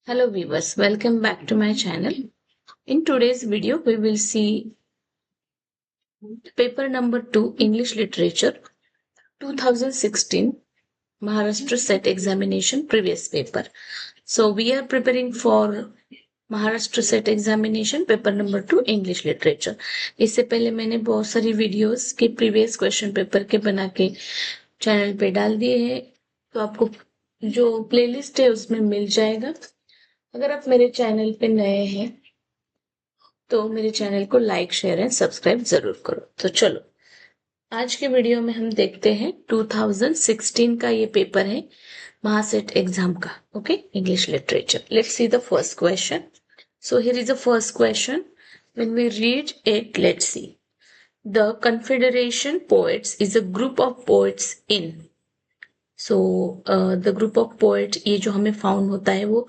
Hello viewers, welcome back to my channel. In today's video, we will see paper number 2 English Literature 2016 Maharashtra Set Examination previous paper. So we are preparing for Maharashtra set examination paper number 2 English literature. इससे पहले मैंने बहुत सारी videos के previous question paper के बना के channel पे डाल दिए हैं, तो आपको जो प्लेलिस्ट है उसमें मिल जाएगा. अगर आप मेरे चैनल पे नए हैं तो मेरे चैनल को लाइक शेयर एंड सब्सक्राइब जरूर करो. तो चलो आज के वीडियो में हम देखते हैं 2016 का ये पेपर है महासेट एग्जाम का. Okay, English literature. Let's see the first question. So here is the first question. When we read it, let's see. The Confederation Poets is a group of poets in. So the group of poets ये जो हमें found होता है वो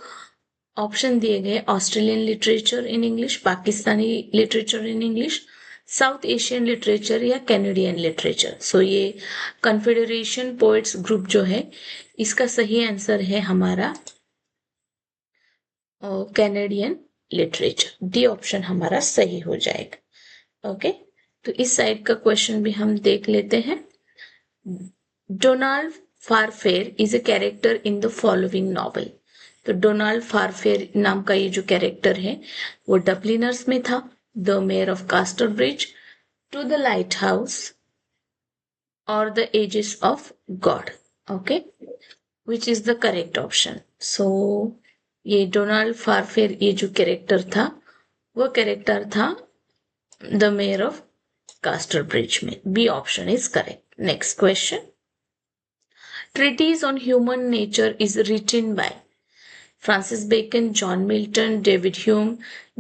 option दिए गए Australian literature in English, Pakistani literature in English, south Asian literature या Canadian literature. सो ये कन्फेडरेशन पोएट्स ग्रुप जो है इसका सही आंसर है हमारा कैनेडियन लिटरेचर. डी ऑप्शन हमारा सही हो जाएगा. ओके, तो इस साइड का क्वेश्चन भी हम देख लेते हैं. Donald Farfrae is a character in the following novel. तो डोनाल्ड फारफेर नाम का ये जो कैरेक्टर है वो डबलिनर्स में था. The mayor of Casterbridge, to the lighthouse और the ages of God. Okay, which is the correct option. So ये डोनाल्ड फारफेर ये जो कैरेक्टर था वो कैरेक्टर था द मेयर ऑफ कास्टरब्रिज में. B option is correct. Next question. Treatise on human nature is written by Francis Bacon, John Milton, David Hume,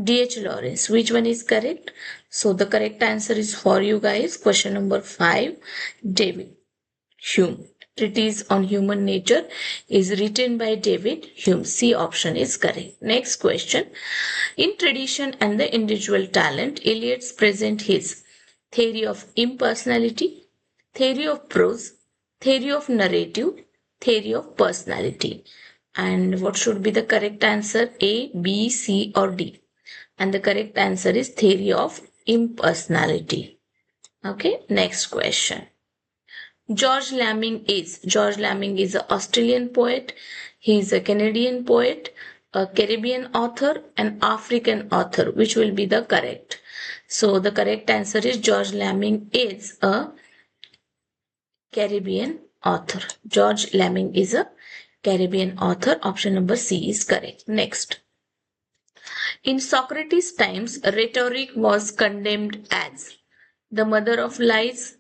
D.H. Lawrence. Which one is correct? So the correct answer is for you guys. Question number 5, David Hume. Treatise on Human Nature is written by David Hume. C option is correct. Next question. In Tradition and the Individual Talent, Eliot's present his theory of impersonality, theory of prose, theory of narrative, theory of personality. And what should be the correct answer? A, B, C or D? And the correct answer is theory of impersonality. Okay, next question. George Lamming is an Australian poet. He is a Canadian poet, a Caribbean author, an African author. Which will be the correct? So the correct answer is George Lamming is a Caribbean author. George Lamming is a Caribbean author. Option number C is correct. Next. In Socrates' times, rhetoric was condemned as the mother of lies,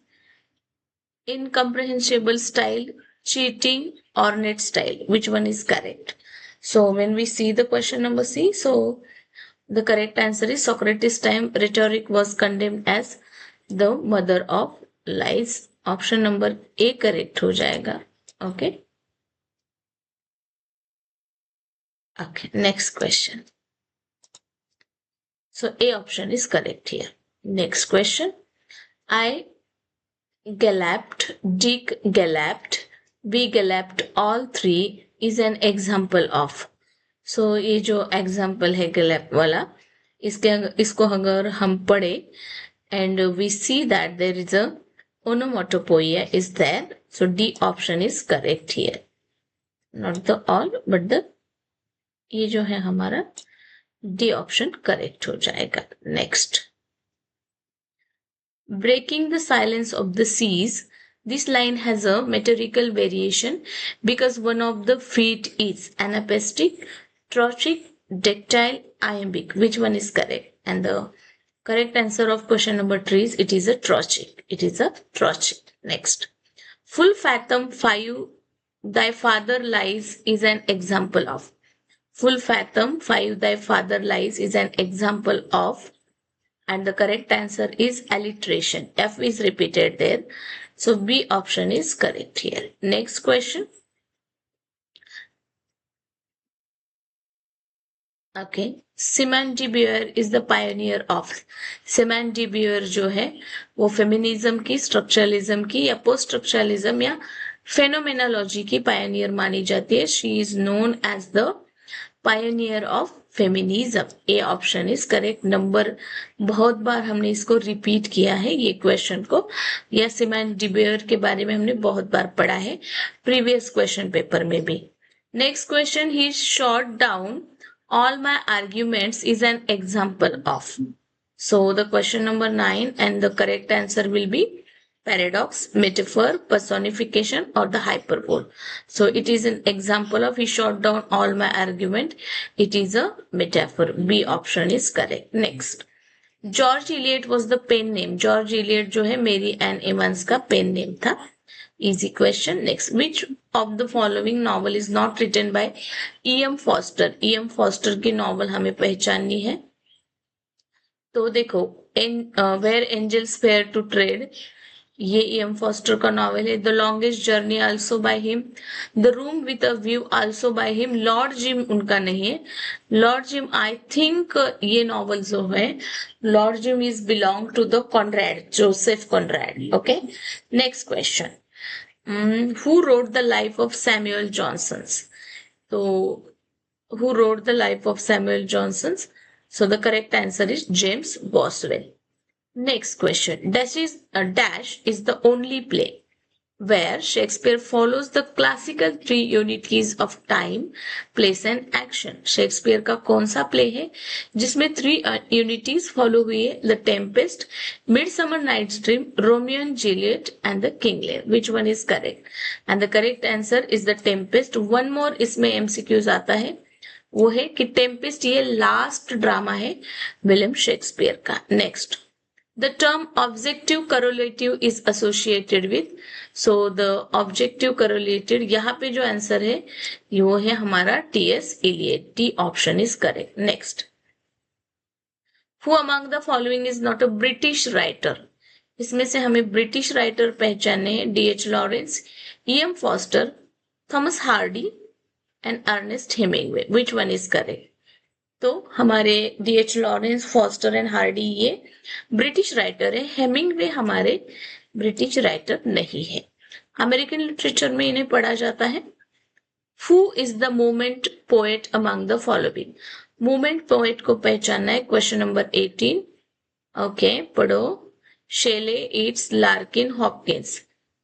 incomprehensible style, cheating, ornate style. Which one is correct? So when we see the question number C, so the correct answer is Socrates' time rhetoric was condemned as the mother of lies. Option number A correct हो जाएगा. Okay. Okay, next question. So A option is correct here. Next question. I galloped, Dick galloped, we galloped, all three is an example of. So ये जो example है gallop वाला, इसको अगर हम पढ़े and we see that there is a onomatopoeia is there. So D option is correct here. Not the all but the ये जो है हमारा डी ऑप्शन करेक्ट हो जाएगा. Next. Breaking the silence of the seas, this line has a metrical variation because one of the feet is anapestic, trochaic, dactyl, iambic. Which one is correct? And the correct answer of question number 3 is it is a trochic. It is a trochic. Next. Full fathom 5 thy father lies is an example of. Full fathom 5 thy father lies is an example of, and the correct answer is alliteration. F is repeated there. So B option is correct here. Next question. Okay, Simone de Beauvoir is the pioneer of, Simone de Beauvoir जो है वो feminism की, structuralism की या post structuralism या phenomenology की pioneer मानी जाती है. She is known as the pioneer of feminism. A option is correct. Number बहुत बार हमने इसको रिपीट किया है ये क्वेश्चन को, या सिमन डी ब्यूअर के बारे में हमने बहुत बार पढ़ा है प्रीवियस क्वेश्चन पेपर में भी. Next question, he shot down all my arguments is an example of. So the question number 9 and the correct answer will be paradox, metaphor, personification or the hyperbole. So it is an example of he shot down all my argument. It is a metaphor. B option is correct. Next, George Eliot was the pen name. George Eliot जो है Mary Ann Evans का pen name था. Easy question. Next, which of the following novel is not written by E.M. Forster. E.M. Forster की novel हमें पहचाननी है. तो देखो, where angels fear to tread, ये E.M. फॉस्टर का नॉवल है. The longest journey also by him. The room with a view also by him. Lord Jim उनका नहीं है. लॉर्ड जिम आई थिंक ये नॉवल जो है, Lord Jim is belong to the Conrad, Joseph Conrad. Okay, next question, who wrote the life of Samuel Johnson. तो who wrote the life of Samuel Johnson? So the correct answer is James Boswell. Next question, Dash is the only play where Shakespeare follows the classical three unities of time, place and action. Shakespeare का कौन सा play है जिसमें three unities follow हुई है? The Tempest, Midsummer Night's Dream, Romeo and Juliet and the King Lear. Which one is correct? And the correct answer is the Tempest. One more इसमें MCQs आता है, वो है कि टेम्पेस्ट ये लास्ट ड्रामा है विलियम शेक्सपियर का. Next, the term objective correlative is associated with. So the objective correlated, यहाँ पे जो आंसर है वो है हमारा T.S. Eliot. D option is correct. Next, who among the following is not a British writer. इसमें से हमें ब्रिटिश राइटर पहचाने हैं. D.H. Lawrence, E.M. Forster, Thomas Hardy and Ernest Hemingway. Which one is correct? तो हमारे D.H. Lawrence, foster and Hardy ये British writer है. Hemingway हमारे ब्रिटिश राइटर नहीं है. अमेरिकन लिटरेचर में इन्हें पढ़ा जाता है. Who is the moment poet among the following. Moment poet को पहचानना है. Question number 18. ओके, पढ़ो. शेले, ईट्स, लार्किन, हॉपकिंस.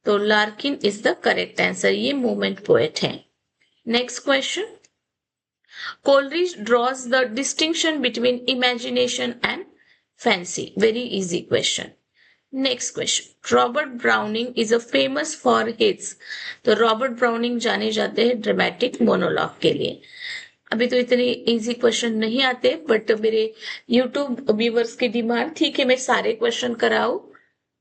तो Larkin is the correct answer. ये मोमेंट पोएट है. Next question, Coleridge draws the distinction between imagination and fancy. Very easy question. Next question, Robert Browning is a famous for his. तो Robert browning जाने जाते हैं dramatic monologue के लिए. अभी तो इतने इजी क्वेश्चन नहीं आते, बट मेरे यूट्यूब व्यूवर्स की डिमांड थी कि मैं सारे क्वेश्चन कराऊं,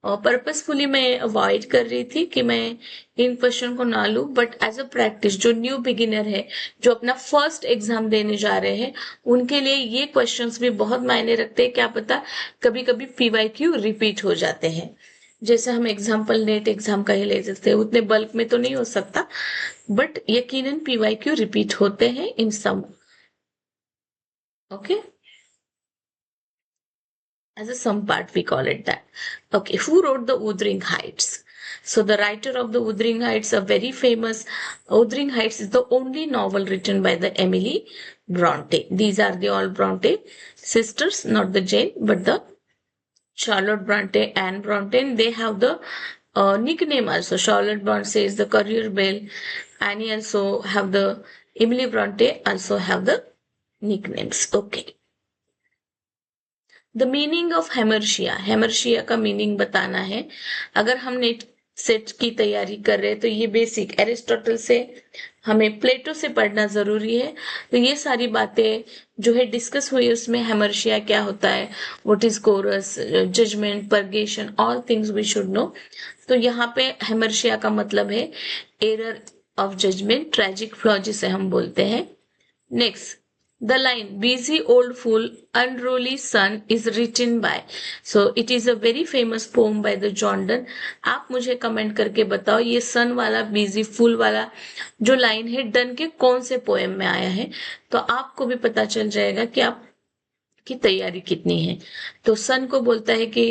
और पर्पसफुली मैं अवॉइड कर रही थी कि मैं इन क्वेश्चन को ना लूं. बट एज अ प्रैक्टिस, जो न्यू बिगिनर है, जो अपना फर्स्ट एग्जाम देने जा रहे हैं, उनके लिए ये क्वेश्चंस भी बहुत मायने रखते हैं. क्या पता कभी कभी PYQ रिपीट हो जाते हैं. जैसे हम एग्जाम्पल नेट एग्जाम का ही ले सकते हैं, उतने बल्क में तो नहीं हो सकता, बट यकीनन PYQ रिपीट होते हैं in sum. Okay, as a sum part we call it that. Okay, who wrote the Wuthering Heights? So the writer of the Wuthering Heights, a very famous, Wuthering Heights is the only novel written by the Emily Bronte. These are the all Bronte sisters, not the Jane, but the Charlotte Bronte, Anne Bronte. And they have the nickname also. Charlotte Bronte is the Career Bell. Annie also have the, Emily Bronte also have the nicknames. Okay. The meaning of hamartia. Hamartia का meaning बताना है. अगर हम net set की तैयारी कर रहे हैं तो ये बेसिक एरिस्टोटल से, हमें प्लेटो से पढ़ना जरूरी है. तो ये सारी बातें जो है डिस्कस हुई, उसमें हेमर्शिया क्या होता है, what is chorus, judgement, purgation, all things we should know. तो यहाँ पे हेमर्शिया का मतलब है error of judgement, tragic flaw जिसे हम बोलते हैं. Next, The line busy old fool, unruly son is written by. So it is a very famous poem by the John Donne. आप मुझे कमेंट करके बताओ ये सन वाला busy fool वाला जो लाइन है डन के कौन से पोएम में आया है, तो आपको भी पता चल जाएगा कि आप की तैयारी कितनी है। तो सन को बोलता है कि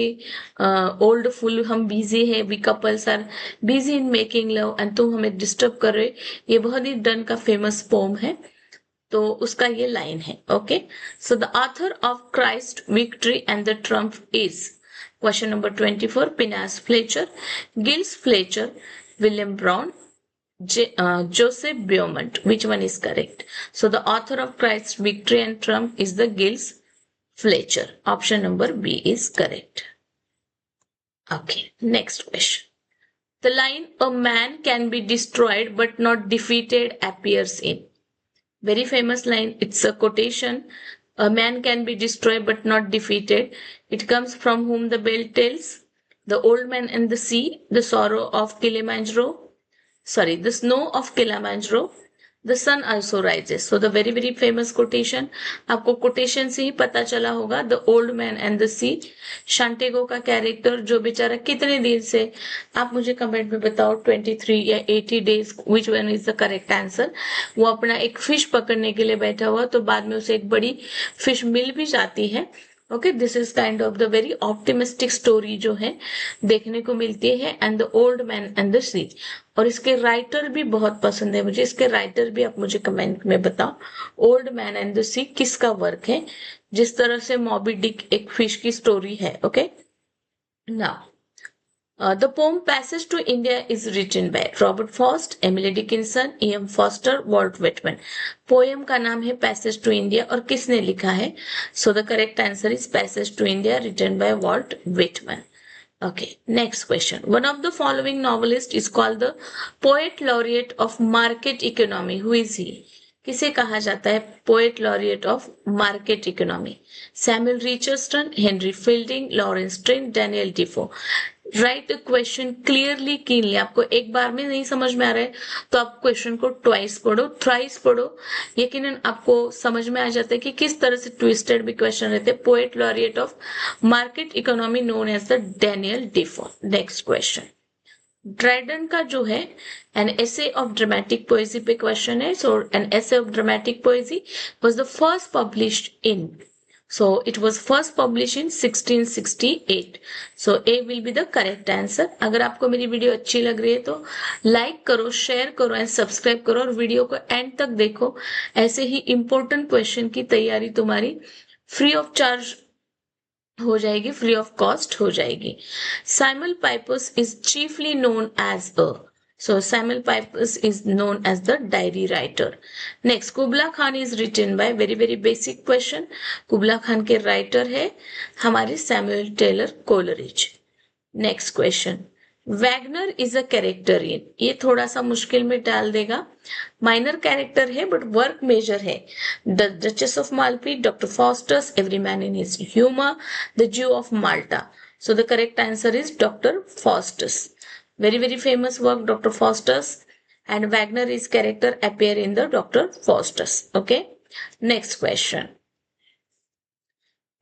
ओल्ड फुल हम बिजी है, we couples are busy in making love and तुम हमें डिस्टर्ब कर रहे। ये बहुत ही डन का फेमस पोम है, तो उसका ये लाइन है। Okay, so the author of Christ victory and the triumph is question number 24 Phineas Fletcher, Giles Fletcher, William Browne, Joseph Beaumont. Which one is correct? So the author of Christ's Victory and Triumph is the Giles Fletcher. Option number B is correct. Okay, next question. The line "a man can be destroyed but not defeated" appears in. Very famous line. It's a quotation. A man can be destroyed but not defeated. It comes from Whom the Bell Tells, The Old Man and the Sea, The Sorrow of Kilimanjaro, the snow of Kilimanjaro, the sun also rises. So the very famous quotation, आपको quotation से ही पता चला होगा, the old man and the sea. शांटेगो का character जो बेचारा कितने दिन से, आप मुझे कमेंट में बताओ 23 या 80 days which one is the correct answer. वो अपना एक फिश पकड़ने के लिए बैठा हुआ, तो बाद में उसे एक बड़ी फिश मिल भी जाती है। Okay, this is kind of the very optimistic story जो है देखने को मिलती है, and the old man and the sea. और इसके राइटर भी बहुत पसंद है मुझे, इसके राइटर भी आप मुझे कमेंट में बताओ ओल्ड मैन एंड द सी किसका वर्क है, जिस तरह से मॉबी डिक एक फिश की स्टोरी है। Okay, now the poem Passage to India is written by Robert Frost, Emily Dickinson, E.M. Foster, Walt Whitman. Poem का नाम है Passage to India और किसने लिखा है? So the correct answer is Passage to India written by Walt Whitman. Okay, next question. One of the following novelists is called the poet laureate of market economy. Who is he? किसे कहा जाता है poet laureate of market economy? Samuel Richardson, Henry fielding, Lawrence train, Daniel डिफो। Right question clearly keenly. आपको एक बार में नहीं समझ में आ रहा है तो आप क्वेश्चन को ट्वाइस पढ़ो, थ्राइस पढ़ो, यकीनन आपको समझ में आ जाता है कि किस तरह से ट्विस्टेड भी क्वेश्चन रहते हैं। Poet laureate of market economy known as the Daniel Defoe. Next question, Dryden का जो है an essay of dramatic poesy पे क्वेश्चन है। So an essay of dramatic poesy was the first published in, so it was first published in 1668. so A will be the correct answer. अगर आपको मेरी video अच्छी लग रही है तो लाइक करो, शेयर करो एंड सब्सक्राइब करो, और वीडियो को एंड तक देखो। ऐसे ही इंपॉर्टेंट क्वेश्चन की तैयारी तुम्हारी फ्री ऑफ चार्ज हो जाएगी, फ्री ऑफ कॉस्ट हो जाएगी। Samuel Pepys is chiefly known as a, so Samuel Pepys is known as the diary writer. Next, Kubla Khan is written by, very basic question, कुबला Khan के writer है हमारे Samuel Taylor Coleridge. Next question, Wagner is a character in, ये थोड़ा सा मुश्किल में डाल देगा, माइनर कैरेक्टर है बट वर्क मेजर है। The Duchess of Malfi, Doctor Faustus, every man in his humour, the Jew of Malta. So the correct answer is Doctor Faustus. very famous work Dr. Faustus, and Wagner is character appear in the Dr. Faustus. Okay, next question,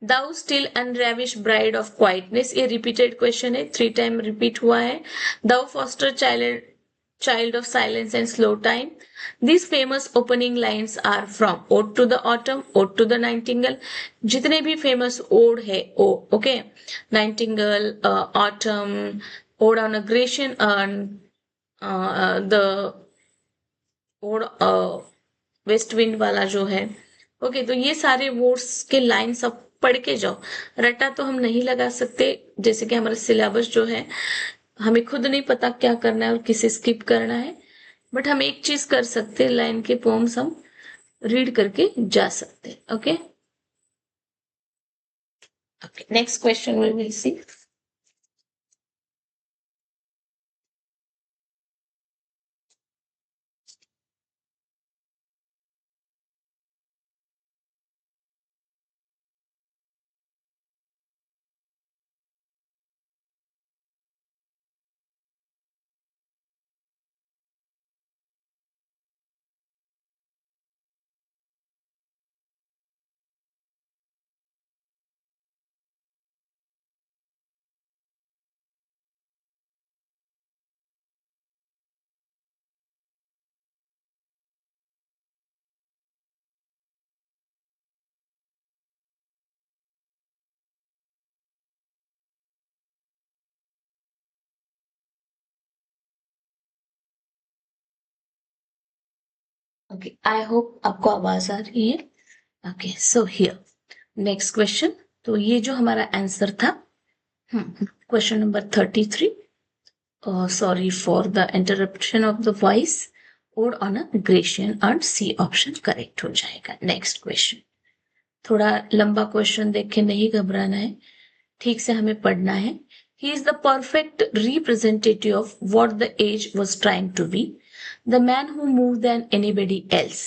Thou still unravished bride of quietness, ये repeated question है, 3 time repeat हुआ है। Thou foster child of silence and slow time. These famous opening lines are from Ode to the Autumn, Ode to the Nightingale. जितने भी famous ode है ओ, okay, Nightingale, Autumn, Ode on a Grecian urn, the Ode west wind वाला जो है। Okay, तो ये सारे words के लाइन सब पढ़ के जाओ, रटा तो हम नहीं लगा सकते, जैसे कि हमारा सिलेबस जो है हमें खुद नहीं पता क्या करना है और किसे स्किप करना है, बट हम एक चीज कर सकते हैं, लाइन के पोम्स हम रीड करके जा सकते हैं। Okay, next question we will see. Okay, I hope आपको आवाज आ रही है। Okay, so here next question. तो ये जो हमारा आंसर था, question number 33। Sorry for the interruption of the voice. और on a Grecian urn C option correct हो जाएगा। नेक्स्ट क्वेश्चन, थोड़ा लंबा क्वेश्चन देख के नहीं घबराना है, ठीक से हमें पढ़ना है। He is the perfect representative of what the age was trying to be, the man who move then anybody else,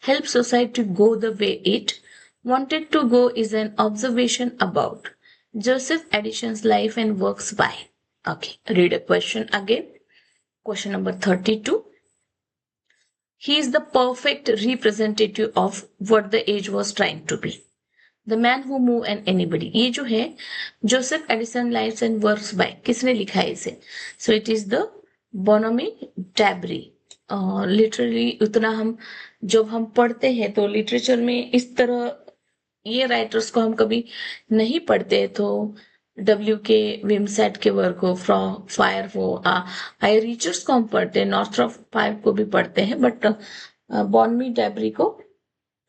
help society go the way it wanted to go is an observation about Joseph Addison's life and works by. Okay, read a question again. Question number 32. He is the perfect representative of what the age was trying to be. The man who moved and anybody. ये जो है Joseph Addison lives and works by, किसने लिखा है इसे? So it is the Bonamy Dobree. Literally उतना हम जब हम पढ़ते हैं तो लिटरेचर में इस तरह ये राइटर्स को हम कभी नहीं पढ़ते। तो के विमसेट के वर्क हो, फायर हो, आई रीचर्स को हम पढ़ते हैं, नॉर्थ ऑफ फायर को भी पढ़ते हैं, बट बॉनमी डैबरी को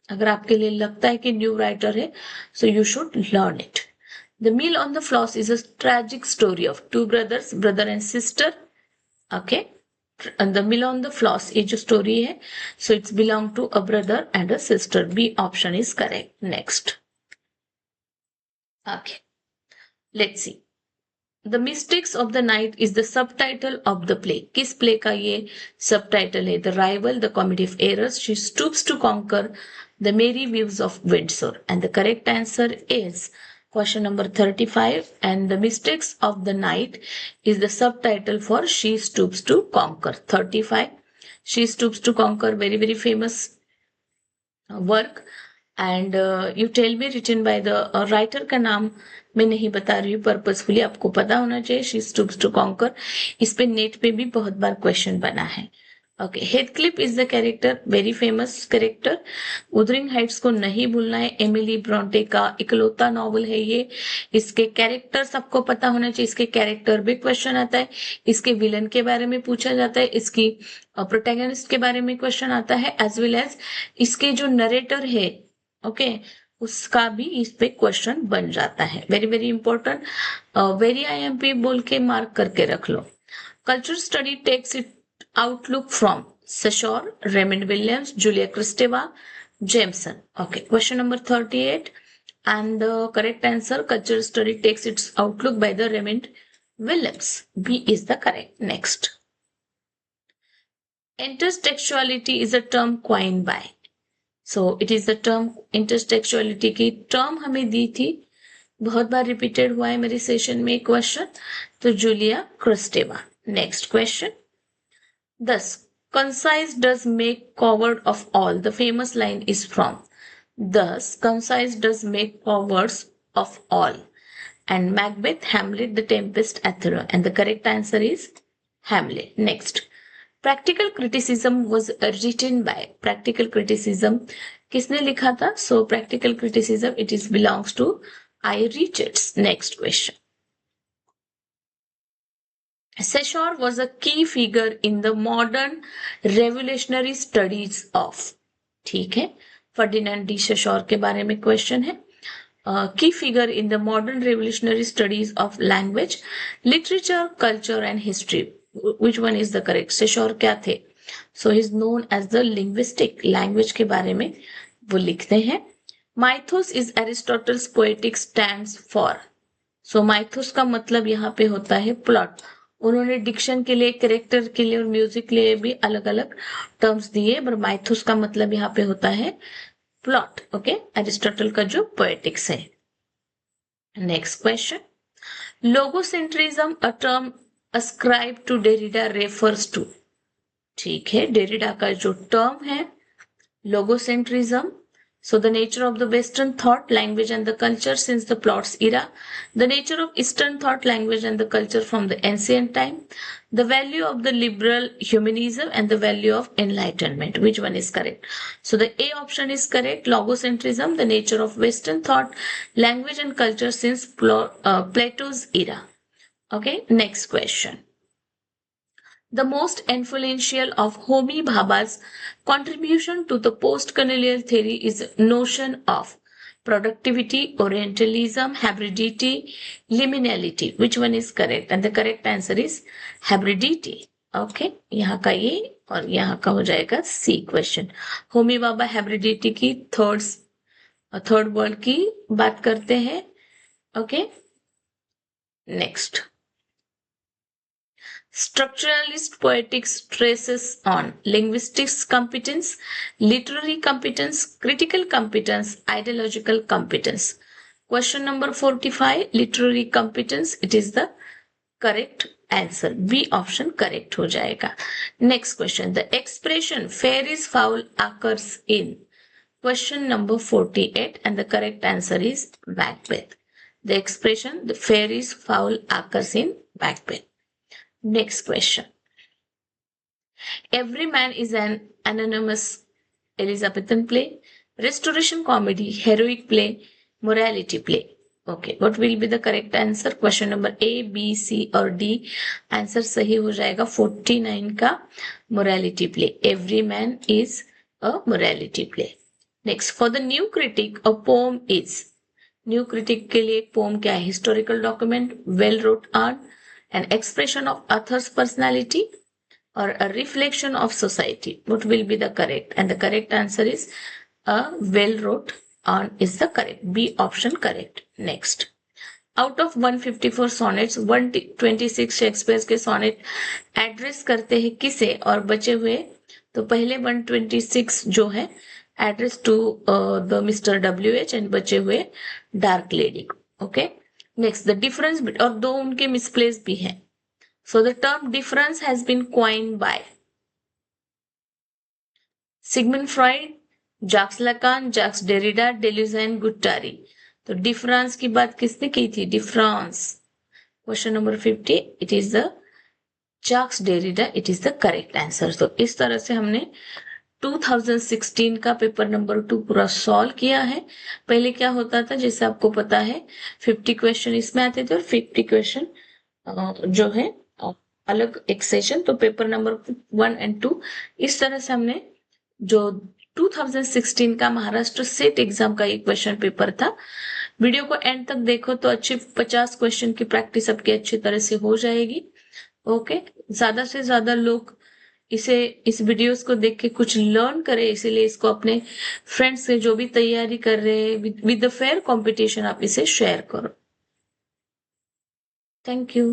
अगर आपके लिए लगता है कि न्यू राइटर है, so you should learn it. The mill on the Floss is a tragic story of two brothers, brother and sister. Okay, the mill on the Floss ये जो स्टोरी है, so it's belong to a brother and a sister. B option is correct. Next, okay, let's see. The mistakes of the night is the subtitle of the play. किस play का ये subtitle है? The rival, the comedy of errors, she stoops to conquer, the merry wives of Windsor. And the correct answer is question number 35, and the mistakes of the night is the subtitle for She Stoops to Conquer. 35, She Stoops to Conquer, very very famous work. And you tell me written by the writer का नाम मैं नहीं बता रही हूँ purposefully, आपको पता होना चाहिए। शी स्टूप्स टू कॉन्कर, इस पे नेट पे भी बहुत बार क्वेश्चन बना है। Okay, Heathcliff is the character, very famous character. Wuthering Heights को नहीं भूलना है, एमिली ब्रॉन्टे का इकलौता नॉवल है ये। इसके कैरेक्टर सबको पता होना चाहिए, इसके कैरेक्टर भी क्वेश्चन आता है, इसके विलन के बारे में पूछा जाता है, इसकी प्रोटैगनिस्ट के बारे में क्वेश्चन आता है, एज वेल एज इसके जो नरेटर है, ओके, उसका भी इस पे क्वेश्चन बन जाता है। Very very important, very IMP बोल के मार्क करके रख लो। Culture study takes it outlook from Saussure, Raymond Williams, Julia Kristeva, Jameson. Okay, question number 38 and the correct answer, cultural study takes its outlook by the Raymond Williams. B is the correct. Next, intertextuality is a term coined by, so it is the term, intertextuality की term हमें दी थी, बहुत बार repeated हुआ है मेरे session में question, तो Julia क्रिस्टेवा। Next question, दस concise does make coward of all, the famous line is from, thus concise does make cowards of all, and Macbeth, Hamlet, the Tempest, Othello, and the correct answer is Hamlet. Next, practical criticism was written by, practical criticism किसने लिखा था? So practical criticism, it is belongs to I. Richards. Next question. Sechor was a key figure in the modern revolutionary studies of, ठीक है, Ferdinand de सेशोर के बारे में question है। key figure in the modern revolutionary studies of language, literature, culture and history. Which one is the correct? सेशोर क्या थे? So he is known as the linguistic, language के बारे में वो लिखते हैं। Mythos is Aristotle's poetic stands for, so Mythos का मतलब यहाँ पे होता है प्लॉट। उन्होंने डिक्शन के लिए, कैरेक्टर के लिए और म्यूजिक के लिए भी अलग अलग टर्म्स दिए, पर माइथोस का मतलब यहाँ पे होता है प्लॉट। ओके, एरिस्टोटल का जो पोएटिक्स है। Next question, logocentrism a term ascribed to Derrida refers to, ठीक है, डेरिडा का जो टर्म है लोगोसेंट्रिज्म, so the nature of the Western thought, language and the culture since the Plots era, the nature of Eastern thought, language and the culture from the ancient time, the value of the liberal humanism and the value of enlightenment. Which one is correct? So the A option is correct. Logocentrism, the nature of Western thought, language and culture since Plato's era. Okay, next question. The most influential of Homi Bhabha's contribution to the post-colonial theory is notion of productivity, Orientalism, hybridity, liminality. Which one is correct? And the correct answer is hybridity. Okay, यहाँ का ये और यहाँ का हो जाएगा सी question. Homi बाबा hybridity की third world की बात करते हैं. Okay, next. Structuralist poetics stresses on linguistics competence, literary competence, critical competence, ideological competence. Question number 45, literary competence, it is the correct answer. B option correct हो जाएगा. Next question, the expression fair is foul occurs in question number 48 and the correct answer is Macbeth. The expression the fair is foul occurs in Macbeth. Next question. Every Man is an anonymous Elizabethan play, restoration comedy, heroic play, morality play. Okay, what will be the correct answer? Question number A, B, C और D. Answer सही हो जाएगा 49 का morality play. Every Man is a morality play. Next, for the new critic, a poem is. New critic के लिए poem क्या है? Historical document, well wrote art, an expression of author's personality, or a reflection of society. What will be the correct? And the correct answer is a well wrote on is the correct. B option correct. Next. Out of 154 sonnets, 126 Shakespeare के sonnet address करते हैं किसे और बचे हुए तो पहले 126 जो है address to the mister WH and बचे हुए dark lady. Okay, next the difference और दो उनके मिसप्लेस भी हैं. So the term difference has been coined by Sigmund Freud, Jacques Lacan, Jacques Derrida, Deleuze and Guattari. तो डिफरेंस की बात किसने की थी? Difference. Question number 50, it is the Jacques Derrida, it is the correct answer. तो इस तरह से हमने 2016 का पेपर नंबर 2 पूरा सॉल्व किया है. पहले क्या होता था, जैसे आपको पता है 50 क्वेश्चन इसमें आते थे और 50 क्वेश्चन जो है अलग एक सेशन. तो पेपर नंबर 1 एंड 2 इस तरह से हमने जो 2016 का महाराष्ट्र सेट एग्जाम का एक क्वेश्चन पेपर था. वीडियो को एंड तक देखो तो अच्छे 50 क्वेश्चन की प्रैक्टिस आपकी अच्छी तरह से हो जाएगी. ओके, ज्यादा से ज्यादा लोग इस वीडियोस को देख के कुछ लर्न करें, इसीलिए इसको अपने फ्रेंड्स से जो भी तैयारी कर रहे हैं विद द फेयर कंपटीशन आप इसे शेयर करो. Thank you.